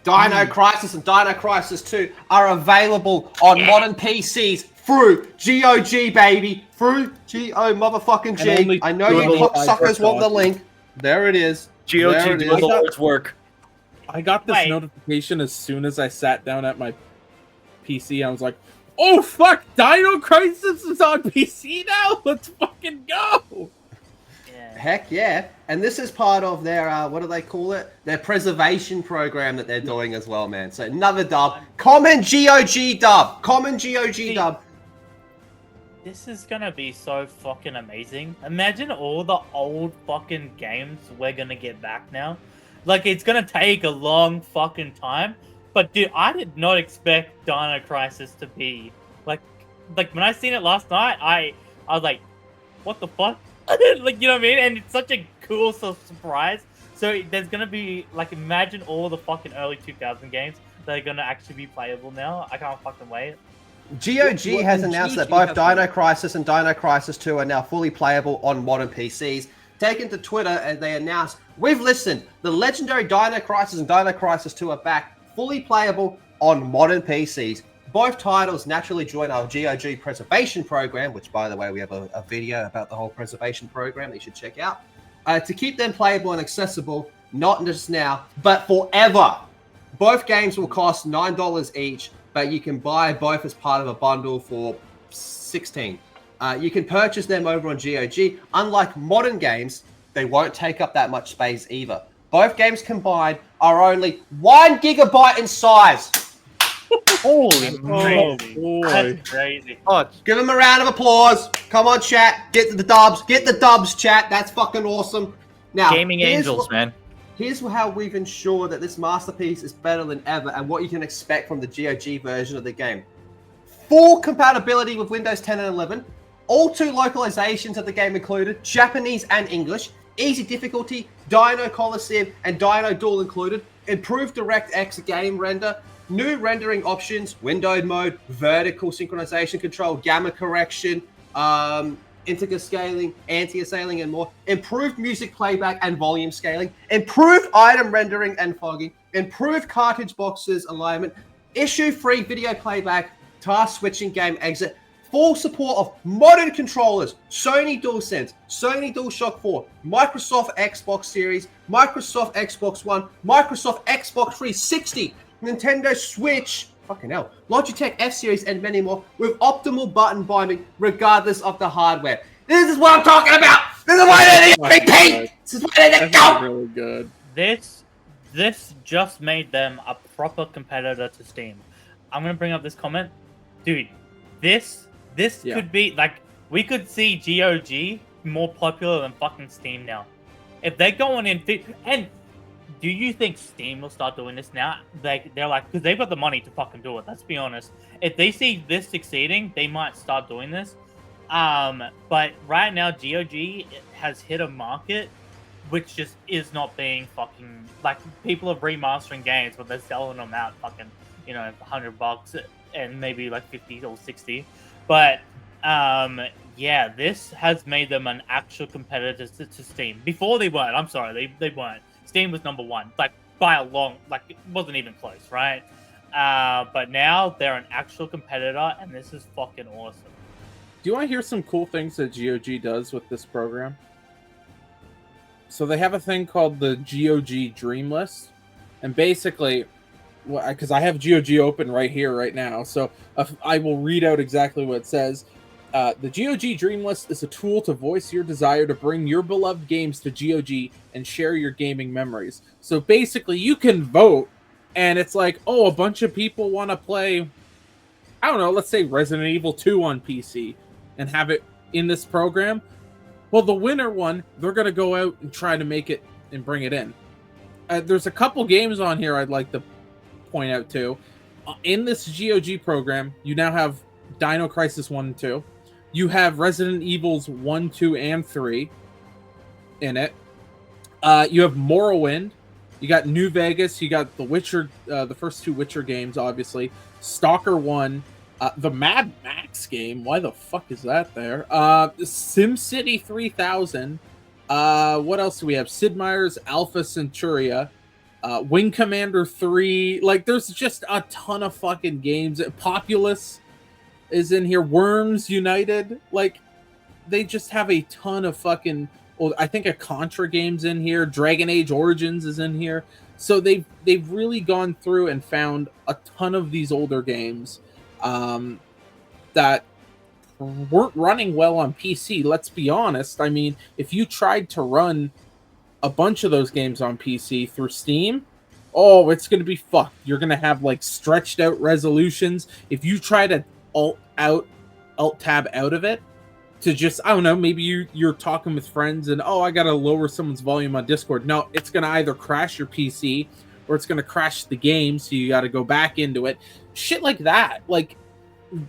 Dino Crisis and Dino Crisis 2 are available on modern PCs through GOG, baby. Through GO motherfucking G. I know you cocksuckers want the link. There it is. GOG doing the Lord's work. I got this notification as soon as I sat down at my PC. I was like, oh, fuck, Dino Crisis is on PC now? Let's fucking go! Heck yeah. And this is part of their, what do they call it? Their preservation program that they're doing as well, man. So another dub. Common GOG dub. Common GOG dub. This is gonna be so fucking amazing. Imagine all the old fucking games we're gonna get back now. Like, it's gonna take a long fucking time. But dude, I did not expect Dino Crisis to be like when I seen it last night, I was like, what the fuck? Like, you know what I mean? And it's such a cool surprise. So there's gonna be like, imagine all the fucking early 2000 games that are gonna actually be playable now. I can't fucking wait. GOG has announced that both Dino Crisis and Dino Crisis 2 are now fully playable on modern PCs. Taken to Twitter and they announced, we've listened, the legendary Dino Crisis and Dino Crisis 2 are back, fully playable on modern PCs. Both titles naturally join our GOG preservation program, which, by the way, we have a video about the whole preservation program that you should check out, to keep them playable and accessible, not just now, but forever. Both games will cost $9 each, but you can buy both as part of a bundle for $16. You can purchase them over on GOG. Unlike modern games, they won't take up that much space either. Both games combined are only 1 gigabyte in size. Holy crazy. That's crazy. Give them a round of applause. Come on, chat. Get the dubs. Get the dubs, chat. That's fucking awesome. Now, Gaming Angels, man. Here's how we've ensured that this masterpiece is better than ever and what you can expect from the GOG version of the game. Full compatibility with Windows 10 and 11. All 2 localizations of the game included, Japanese and English. Easy difficulty, Dino Coliseum and Dino Duel included. Improved DirectX game render. New rendering options, windowed mode, vertical synchronization control, gamma correction, integer scaling, anti-assailing, and more. Improved music playback and volume scaling. Improved item rendering and fogging. Improved cartridge boxes alignment. Issue-free video playback, task switching game exit. Full support of modern controllers, Sony DualSense, Sony DualShock 4, Microsoft Xbox Series, Microsoft Xbox One, Microsoft Xbox 360, Nintendo Switch, fucking hell, Logitech F-Series, and many more, with optimal button binding regardless of the hardware. This is what I'm talking about! This is why they need to repeat! This is why they need to go! Really good. This just made them a proper competitor to Steam. I'm gonna bring up this comment. Dude, this could be, like, we could see GOG more popular than fucking Steam now. If they're going in, and do you think Steam will start doing this now? They're like, because they've got the money to fucking do it. Let's be honest. If they see this succeeding, they might start doing this. But right now, GOG has hit a market which just is not being fucking, like, people are remastering games, but they're selling them out fucking, you know, $100 and maybe like 50 or 60. But yeah, this has made them an actual competitor to Steam. Before they weren't. I'm sorry, they weren't. Steam was number 1, like by a long, like it wasn't even close, right? But now they're an actual competitor, and this is fucking awesome. Do you want to hear some cool things that GOG does with this program? So they have a thing called the GOG Dream List, and basically, because I have GOG open right here, right now, so I will read out exactly what it says. The GOG Dream List is a tool to voice your desire to bring your beloved games to GOG and share your gaming memories. So basically, you can vote, and it's like, oh, a bunch of people want to play, I don't know, let's say Resident Evil 2 on PC, and have it in this program. Well, the winner one, they're going to go out and try to make it and bring it in. There's a couple games on here I'd like to point out too. In this GOG program, you now have Dino Crisis 1 and 2. You have Resident Evils 1, 2, and 3 in it. You have Morrowind. You got New Vegas. You got The Witcher, the first 2 Witcher games, obviously. Stalker 1. The Mad Max game. Why the fuck is that there? SimCity 3000. What else do we have? Sid Meier's Alpha Centuria. Wing Commander 3. Like, there's just a ton of fucking games. Populous is in here. Worms United. Like, they just have a ton of fucking... Well, I think a Contra game's in here. Dragon Age Origins is in here. So they've really gone through and found a ton of these older games that weren't running well on PC. Let's be honest. I mean, if you tried to run a bunch of those games on PC through Steam, oh, it's going to be fucked. You're going to have like stretched out resolutions. If you try to alt tab out of it to just, I don't know, maybe you're talking with friends and, oh, I got to lower someone's volume on Discord. No, it's going to either crash your PC or it's going to crash the game. So you got to go back into it. Shit like that. Like,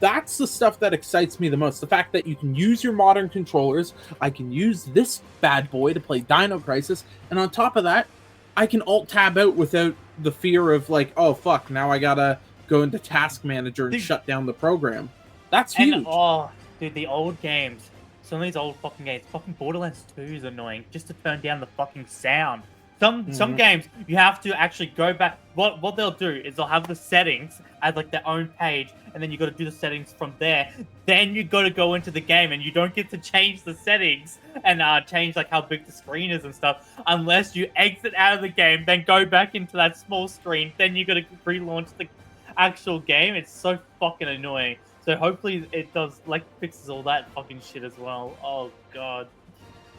that's the stuff that excites me the most. The fact that you can use your modern controllers. I can use this bad boy to play Dino Crisis. And on top of that, I can alt tab out without the fear of like, oh, fuck, now I got to go into Task Manager and shut down the program. That's huge. And, oh, dude, the old games. Some of these old fucking games. Fucking Borderlands 2 is annoying. Just to turn down the fucking sound. Some games, you have to actually go back. What they'll do is they'll have the settings as like their own page, and then you got to do the settings from there. Then you got to go into the game, and you don't get to change the settings and change like how big the screen is and stuff unless you exit out of the game, then go back into that small screen. Then you got to relaunch the actual game. It's so fucking annoying. So hopefully it does like fixes all that fucking shit as well. Oh god.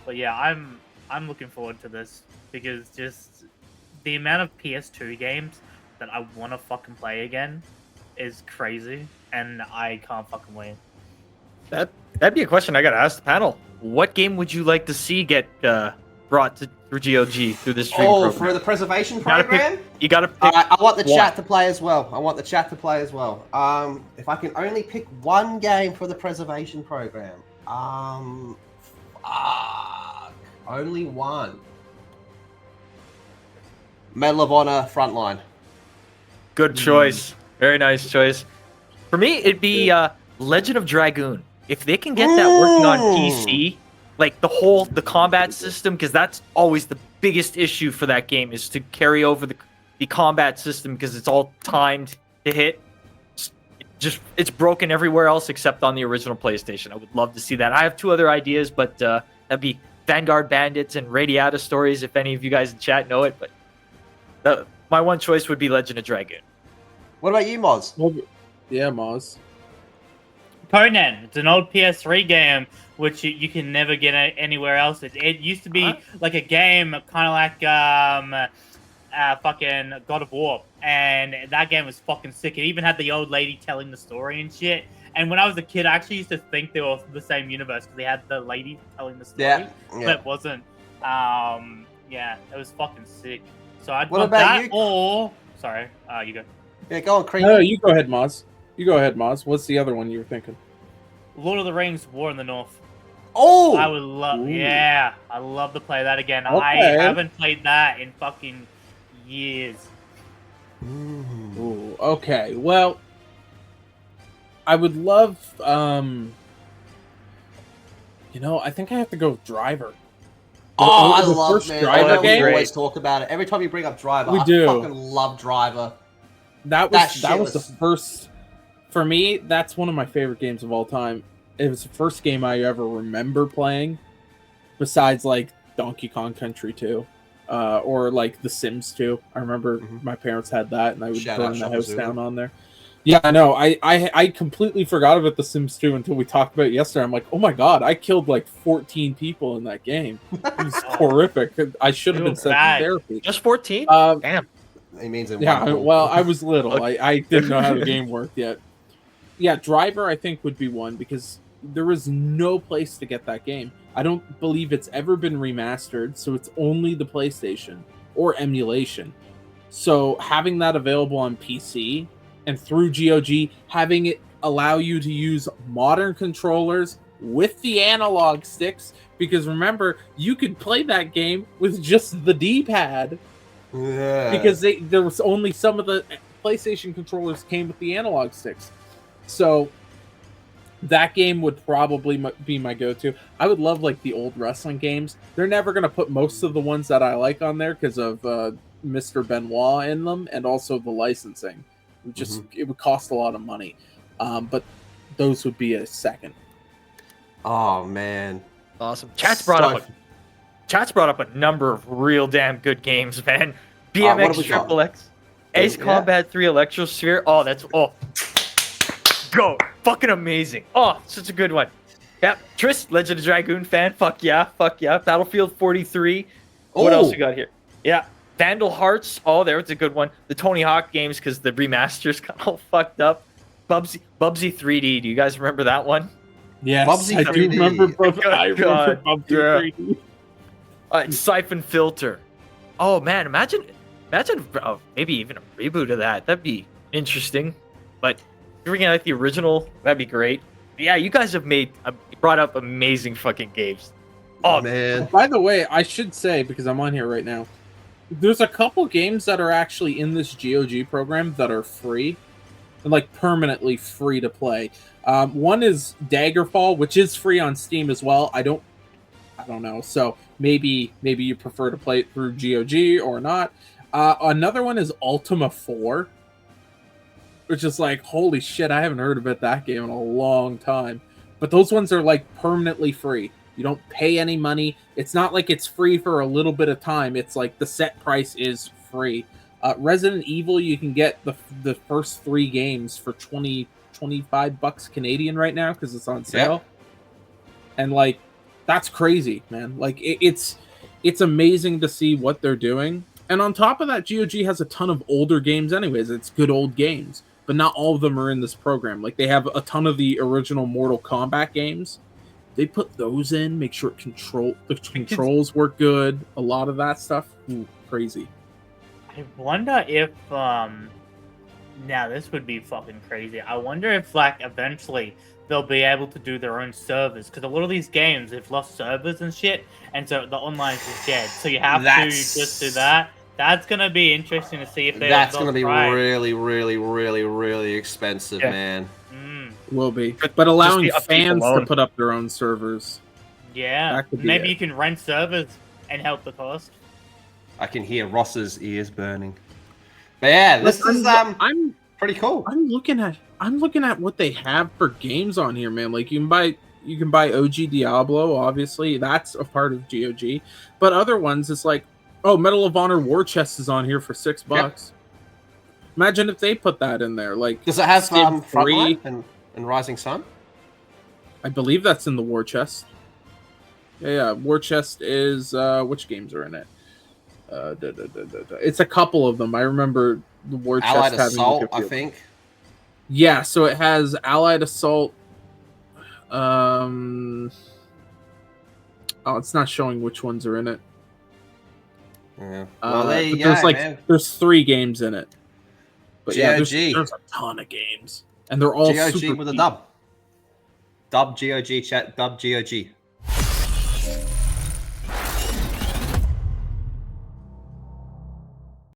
But yeah, I'm looking forward to this. Because just the amount of PS2 games that I want to fucking play again is crazy, and I can't fucking wait. That'd be a question I gotta ask the panel. What game would you like to see get brought through GOG through this stream program? For the preservation program? You gotta pick I want the one. chat to play as well. If I can only pick one game for the preservation program. Only one. Medal of Honor Frontline. Good choice. Very nice choice. For me, it'd be Legend of Dragoon. If they can get that working on PC, like the combat system, because that's always the biggest issue for that game, is to carry over the combat system because it's all timed to hit. It's broken everywhere else except on the original PlayStation. I would love to see that. I have two other ideas, but that'd be Vanguard Bandits and Radiata Stories, if any of you guys in chat know it, but my one choice would be Legend of Dragoon. What about you, Moz? Well, yeah, Moz. Conan. It's an old PS3 game which you can never get anywhere else. It used to be like a game kind of like fucking God of War, and that game was fucking sick. It even had the old lady telling the story and shit. And when I was a kid, I actually used to think they were the same universe because they had the lady telling the story, but it wasn't. Yeah, it was fucking sick. So I'd want that you? Or... Sorry, you go. Yeah, go on, Creed. No, you go ahead, Moz. What's the other one you were thinking? Lord of the Rings, War in the North. Oh! I would love... Ooh. Yeah, I'd love to play that again. Okay. I haven't played that in fucking years. Ooh, okay, well... I would love... You know, I think I have to go with Driver. Oh, I love it. Driver game. We always talk about it. Every time you bring up Driver, I fucking love Driver. That was the first... For me, that's one of my favorite games of all time. It was the first game I ever remember playing, besides, like, Donkey Kong Country 2. Or, like, The Sims 2. I remember my parents had that, and I would burn the house down on there. Yeah, I know. I completely forgot about The Sims 2 until we talked about it yesterday. I'm like, oh my god, I killed like 14 people in that game. It was horrific. I should have been sent to therapy. Just 14? Damn. He means it. Yeah, well, I was little. I didn't know how the game worked yet. Yeah, Driver, I think, would be one, because there was no place to get that game. I don't believe it's ever been remastered, so it's only the PlayStation or emulation. So having that available on PC... and through GOG, having it allow you to use modern controllers with the analog sticks, because remember, you could play that game with just the D-pad. Yeah. Because there was only some of the PlayStation controllers came with the analog sticks. So that game would probably be my go-to. I would love like the old wrestling games. They're never going to put most of the ones that I like on there because of Mr. Benoit in them, and also the licensing. It would cost a lot of money, but those would be a second. Oh man, awesome. Chat's brought up a number of real damn good games, man. BMX Triple X, Ace Combat 3 Electrosphere. Oh, go fucking amazing. Oh, such a good one. Yeah, Tris, Legend of Dragoon fan. Fuck yeah. Battlefield 43. What else we got here? Yeah, Vandal Hearts. Oh, there's a good one. The Tony Hawk games, because the remasters got all fucked up. Bubsy 3D. Do you guys remember that one? Yes, Bubsy I do 3D. remember Bubsy 3D. Siphon Filter. Oh man, imagine maybe even a reboot of that. That'd be interesting. But if you're bringing out the original, that'd be great. Yeah, you guys have brought up amazing fucking games. Oh man! By the way, I should say, because I'm on here right now, there's a couple games that are actually in this GOG program that are free, and like permanently free to play. One is Daggerfall, which is free on Steam as well. I don't know. So maybe you prefer to play it through GOG or not. Another one is Ultima 4, which is like, holy shit, I haven't heard about that game in a long time. But those ones are like permanently free. You don't pay any money. It's not like it's free for a little bit of time. It's like the set price is free. Resident Evil, you can get the first 3 games for $25 Canadian right now because it's on sale. Yep. And like, that's crazy, man. Like it's amazing to see what they're doing. And on top of that, GOG has a ton of older games anyways. It's good old games, but not all of them are in this program. Like they have a ton of the original Mortal Kombat games. They put those in, make sure the controls work good. A lot of that stuff, crazy. I wonder if now this would be fucking crazy. I wonder if like eventually they'll be able to do their own servers, because a lot of these games have lost servers and shit, and so the online is just dead. So you have to just do that. That's gonna be interesting to see if that's gonna be really, really, really, really expensive, man. Will be, but allowing fans to put up their own servers. Yeah, maybe you can rent servers and help the cost. I can hear Ross's ears burning. But yeah, this is I'm pretty cool. I'm looking at what they have for games on here, man. Like you can buy OG Diablo, obviously that's a part of GOG, but other ones it's like, oh, Medal of Honor War Chest is on here for $6. Yep. Imagine if they put that in there. Like, does it have Frontline and Rising Sun? I believe that's in the War Chest. Yeah. War Chest is which games are in it? It's a couple of them. I remember the War Chest Allied having Assault, I think. Yeah, so it has Allied Assault. Oh, it's not showing which ones are in it. Yeah. Well, there's 3 games in it. But GOG. Yeah, there's a ton of games, and they're all GOG super with a cheap. dub. Dub GOG chat. Dub GOG.